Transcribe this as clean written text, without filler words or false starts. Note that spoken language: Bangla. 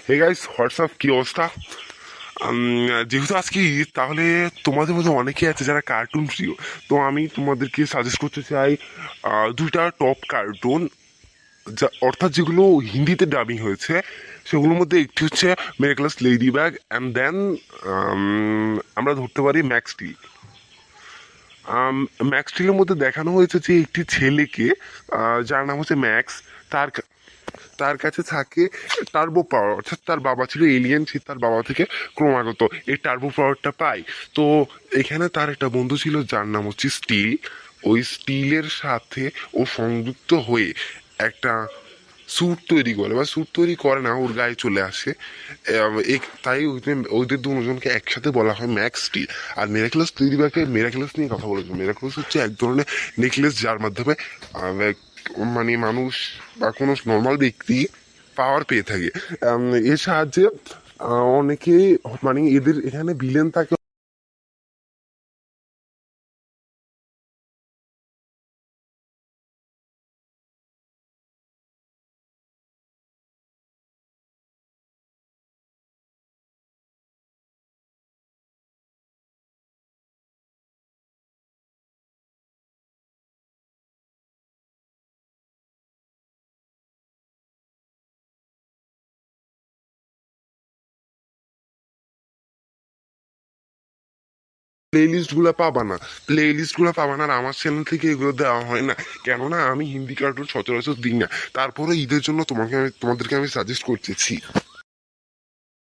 হে গাইস হোয়াটসঅ্যাপ, কি অবস্থা? যেহেতু আজকে ঈদ, তাহলে তোমাদের মধ্যে অনেকে আছে যারা কার্টুন প্রিয়। তো আমি তোমাদেরকে সাজেস্ট করতে চাই দুইটা টপ কার্টুন, যা অর্থাৎ যেগুলো হিন্দিতে ডাবিং হয়েছে। সেগুলোর মধ্যে একটি হচ্ছে মেরাকুলাস লেডি ব্যাগ, অ্যান্ড দেন আমরা ধরতে পারি ম্যাক্স স্টিল। ম্যাক্স স্টিলের মধ্যে দেখানো হয়েছে যে একটি ছেলেকে, যার নাম হচ্ছে ম্যাক্স। তার তার কাছে থাকে টার্বো পাওয়ার, অর্থাৎ তার বাবা ছিল এলিয়েন, সে তার বাবা থেকে ক্রমাগত এই টার্বো পাওয়ারটা পায়। তো এখানে তার একটা বন্ধু ছিল যার নাম হচ্ছে স্টিল। ওই স্টিলের সাথে ও সংযুক্ত হয়ে একটা স্যুট তৈরি করে, বা স্যুট তৈরি করে না, ওর গায়ে চলে আসে। তাই ওদের দুজনকে একসাথে বলা হয় ম্যাক্স স্টিল। আর মেরাকুলাস লেডিবাগকে মেরাকুলাস নিয়ে কথা বলেছে। মেরাকুলাস হচ্ছে এক ধরনের নেকলেস, যার মাধ্যমে মানে মানুষ বা কোনো নর্মাল ব্যক্তি পাওয়ার পেয়ে থাকে। এর সাহায্যে অনেকেই, মানে এদের এখানে ভিলেন থাকে। প্লে লিস্টগুলো পাবা না, প্লে লিস্টগুলো পাবা না, আর আমার চ্যানেল থেকে এগুলো দেওয়া হয় না। কেননা আমি হিন্দি কার্টুন সচরাচর দিই না। তারপরে ঈদের জন্য তোমাদেরকে আমি সাজেস্ট করতেছি।